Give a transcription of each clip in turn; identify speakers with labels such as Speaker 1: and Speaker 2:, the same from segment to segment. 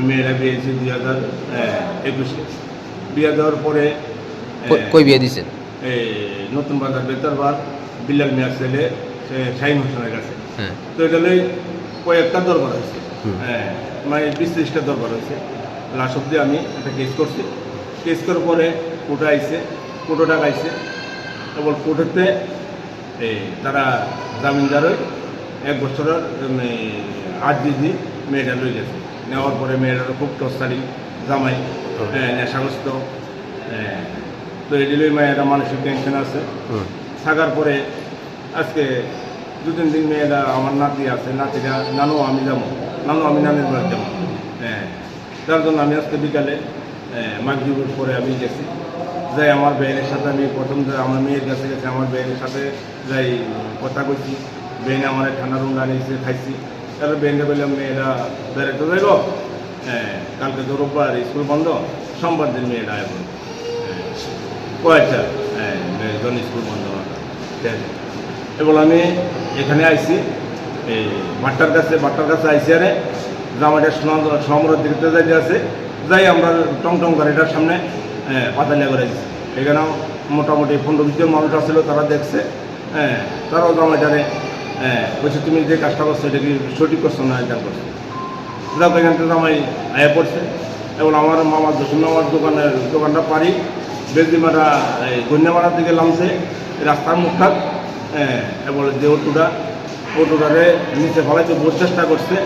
Speaker 1: মেয়েরা বিয়ে দিয়েছি 2021-এ। বিয়ে দেওয়ার পরে
Speaker 2: কই বিয়ে দিয়েছেন?
Speaker 1: এই নতুন বাজার বেতারবার বিল্লাল মিয়ার ছেলে সে শাহিন হোসেনের কাছে।
Speaker 2: হ্যাঁ।
Speaker 1: তো এটা কয়েকটা দরবার হয়েছে, মানে 20-30টা দরবার হয়েছে। লাস্ট অব্দি আমি একটা কেস করছি। কেস করার পরে কোর্টে আইছে, কোর্টে টাকা আইছে। এবার কোর্টেতে তারা জামিনদার 1 বছরের আর্জি দিয়ে মেয়েটা লই গেছে। নেওয়ার পরে মেয়েটার খুব টর্চারিং, জামাই নেশাগ্রস্ত। তো এটি লই মেয়েটা মানসিক টেনশন আছে। থাকার পরে আজকে 2-3 দিন মেয়েরা আমার নাতি আছে, নাতিরা নানু আমি যাবো, নানু আমি নানির বাড়ি যাবো। তার জন্য আমি আজকে বিকালে মাগরিবের পরে আমি গেছি, যাই আমার বেয়ের সাথে আমি প্রথম আমার মেয়ের কাছে গেছি, আমার বেয়ের সাথে যাই কথা কইছি। বেইনে আমার ঠান্ডা রুম আনিয়েছে, খাইছি। তারপরে বেইনে বললাম মেয়েরা বেড়াতে যাইব, কালকে তো রোববার স্কুল বন্ধ, সোমবার দিন মেয়েরা এখন কয়েকটা জন স্কুল বন্ধ। এবার আমি এখানে আইছি এই বাট্টার কাছে আইসি। আরে জামাইটা সমরের দিকে যাইতে আছে, যাই আমরা টংটং গাড়িটার সামনে পাতালিয়া করে দিচ্ছি। এখানে মোটামুটি 15-20 জন মানুষ আসছিল, তারা দেখছে। তারাও জামাইটারে বলছে তুমি যে কাজটা করছো এটা কি সঠিক করছো না এটা করছো। যাক এখান থেকে জামাই আয়া পড়ছে। এবং আমার মামার জসিম মামার দোকানটা পারি বেলদিমারা গন্যামারার দিকে নামছে রাস্তার মুখটা। এবং যে অটোটারে নিচে ফলাইতে বহু চেষ্টা করছে,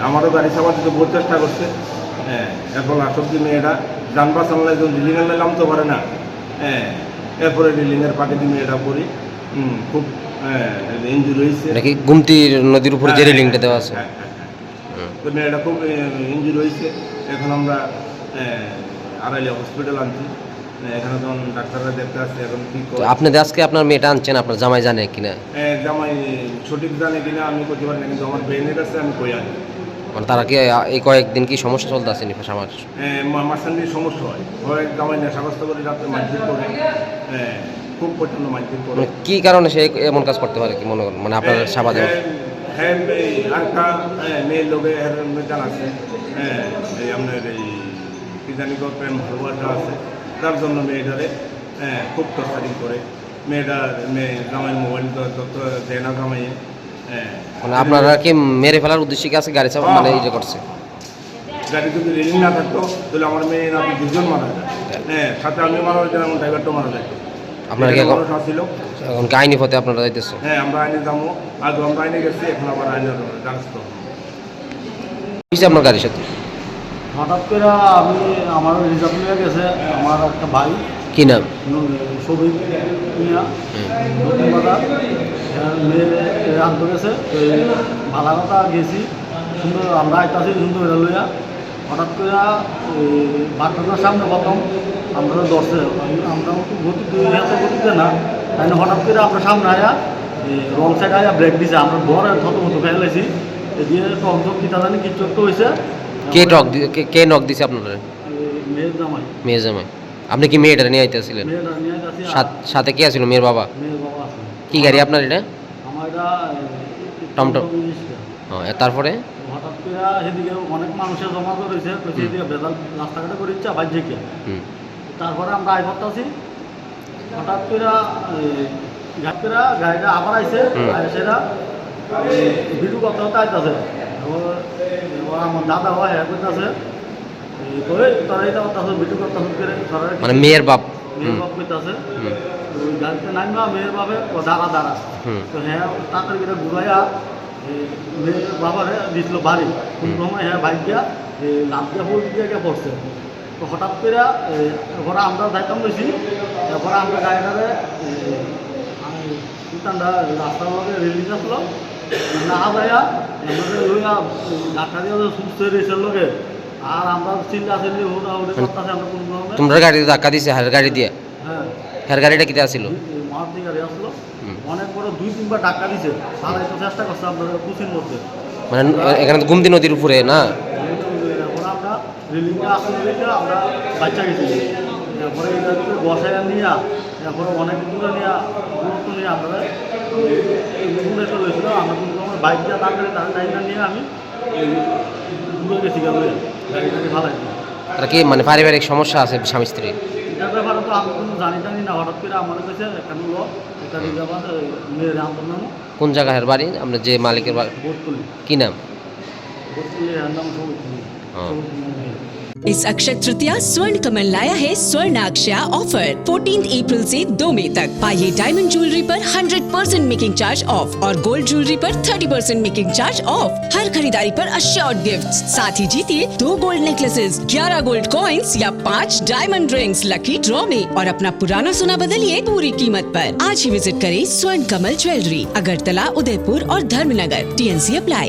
Speaker 1: আমারও গাড়ি চাপাতে বহু চেষ্টা করছে। এখন আসক্তি মেয়েরা জানবা চালালে যখন রিলিংয়ের নামতে পারে না। এরপরে রিলিংয়ের পাখিটি মেয়েটা পড়ি খুব ইঞ্জুরি হয়েছে।
Speaker 2: নাকি গুমতি নদীর উপরে যে রেলিংটা দেওয়া আছে,
Speaker 1: তো মেয়েটা খুব ইঞ্জুরি হয়েছে। এখন আমরা আড়াইলে হসপিটাল আনছি। এখানে যখন ডাক্তাররা দেখতে আসছে এখন কি
Speaker 2: আপনাদের আজকে আপনার মেয়েটা আনছেন, আপনার জামাই জানে কিনা?
Speaker 1: জামাই সঠিক জানে কিনা আমি করতে পারি না, কিন্তু আমার বেনের কাছে আমি কই আনি।
Speaker 2: মানে তারা কি এই কয়েকদিন কি সমস্যা চলতে আসেনি আমার?
Speaker 1: মাঝখান দিয়ে সমস্যা হয় জামাই নেশাগ্রস্ত করে রাত্রে মারপিট করে, খুব প্রচণ্ড মারপিট করে।
Speaker 2: মানে কী কারণে সে এমন কাজ করতে পারে কি মনে করেন, মানে আপনার সাবা দেওয়া?
Speaker 1: হ্যাঁ, আরেকটা মেয়ের লোকে মেটান আছে, এই আপনার এই কি জানি প্রেম ভালোবাসা আছে, তার জন্য মেয়েটারে খুব টর্চারিং করে। জামাইয়ের মোবাইল দেয় না জামাইয়ে।
Speaker 2: মানে আপনারা কি মেরে ফেলার উদ্দেশ্যে কি আছে গাড়ি চাপা মানে এই যে করছে?
Speaker 1: গাড়ি যদি রেলিং না থাকতো তাহলে আমার মেয়ে নাতি 2জন মারা যায়। সাথে আমি মারা যেতাম, এমন ড্রাইভারটাও মারা যায়।
Speaker 2: আপনারা কি
Speaker 1: ছিল
Speaker 2: এখন আইনি পথে আপনারা যাইতেছে?
Speaker 1: হ্যাঁ, আমরা আইনে যাবো। আগে আমরা আইনে গেছি, এখন আবার আইনের দ্বারস্থ।
Speaker 2: আপনার গাড়ির সাথে
Speaker 3: হঠাৎ করে আমার রিজার্ভ নিয়ে গেছে আমার একটা ভাই,
Speaker 2: কি নাম?
Speaker 3: সবিক মিয়া, নতুন বাজার। মেয়ে আনতে গেছে, তো ভালো কথা গেছি সুন্দর, আমরা আইতাছি সুন্দর এটা লইয়া। হঠাৎ করে বাথরুমের সামনে প্রথম আমরা দর্শে আমরা গতিতে না, তাই হঠাৎ করে আমরা সামনে আয়া রং সাইড আয়া ব্রেক দিছে। আমরা ঘরে থত মতো খেয়ে লাইছি, দিয়ে টক কিতা জানি কিছু একটা হয়েছে।
Speaker 2: কে নক দিছে আপনারা?
Speaker 3: মেয়ের জামাই।
Speaker 2: মেয়ের জামাই। আপনি কি মেয়েটা নিয়ে আইতেছিলেন? সাথে কে আছিল? মেয়ের বাবা।
Speaker 3: মেয়ের বাবা আছে।
Speaker 2: কি গাড়ি আপনার এটা?
Speaker 3: আমার এটা
Speaker 2: টমটম। তারপরে
Speaker 3: হঠাৎ করে সেদিকে অনেক মানুষের জমা করেছে, সেদিকে ভেজাল রাস্তাঘাটে করে ইচ্ছা বাইর থেকে। তারপরে আমরা আই করতেছি, হঠাৎ করে ঘাট করে গাড়িটা আবার আইসে, সেটা ভিডিও করতে হতে আইতেছে। আমার দাদা হয় হ্যাঁ করতেছে, তারা এটা করতেছে ভিডিও করতেছে।
Speaker 2: মানে মেয়ের বাপ
Speaker 3: করতেছে ওই গাড়িতে নামবা মেয়ের বাপে দাঁড়া। তো হ্যাঁ তাড়াতাড়ি করে ঘুরাইয়া মেয়ের বাবারে দিছিল বাড়ি। কোন সময় হ্যাঁ বাইক দিয়া লাভ দিয়া ফুল দিয়ে পড়ছে। তো হঠাৎ করে এরপরে আমরা যাইতাম বলছি, এরপরে আমরা গাড়িটারে রাস্তার লগে রেলিং আসলো না যাইয়া আমাদের লইয়া ধাক্কা দিয়ে সুস্থ হয়েছে লোকে। আর আমরা চিল্লা চিল্লি উড়ে করতেছে, আমরা কোনো
Speaker 2: তোমরা গাড়ি ধাক্কা দিছে হার গাড়ি দিয়ে?
Speaker 3: হ্যাঁ,
Speaker 2: হার গাড়িটা কিতে আসছিল?
Speaker 3: মারুতি গাড়ি আসলো, অনেক বড় 2-3 বার ধাক্কা দিছে। চালাইতে চেষ্টা করছে আমরা কুচির মধ্যে,
Speaker 2: মানে এখানে তো গুমতি নদীর উপরে না?
Speaker 3: এরপরে আমরা রেলিংটা আসলে আমরা বাচ্চা গেছি। এরপরে এই গাড়িতে বসাইয়া নিয়ে এরপরে অনেক দূরে দূরত্ব নিয়ে আমরা দূরে চলেছিল। আমরা কিন্তু আমার বাইক দিয়ে তাড়াতাড়ি নিয়ে আমি দূরে গেছি গেল। গাড়ি ভালাই
Speaker 2: তারা কি মানে পারিবারিক সমস্যা আছে স্বামী স্ত্রী?
Speaker 3: এটার ব্যাপারে তো আমি কোনো জানি টানি না, হঠাৎ করে আমাদের কাছে কেন লোক এটা দিয়ে আবার মেয়ের আন্দোলন
Speaker 2: কোন জায়গায় এর বাড়ি? আমরা যে মালিকের বাড়ি
Speaker 3: ভোট তুলি
Speaker 2: কি নাম?
Speaker 3: ভোট তুলি এর নাম সবুজ
Speaker 2: हाँ।
Speaker 4: इस अक्षय तृतीया स्वर्ण कमल लाया है स्वर्ण अक्षया ऑफर 14 अप्रैल से 2 मई तक। पाइए डायमंड ज्वेलरी पर 100% मेकिंग चार्ज ऑफ और गोल्ड ज्वेलरी पर 30% मेकिंग चार्ज ऑफ। हर खरीदारी पर अश्योर्ड गिफ्ट, साथ ही जीतिए 2 गोल्ड नेकलेसेस, 11 गोल्ड कॉइन्स या 5 डायमंड रिंग्स लकी ड्रॉ में और अपना पुराना सोना बदलिए पूरी कीमत पर। आज ही विजिट करें स्वर्ण कमल ज्वेलरी, अगरतला, उदयपुर और धर्मनगर। TNC apply.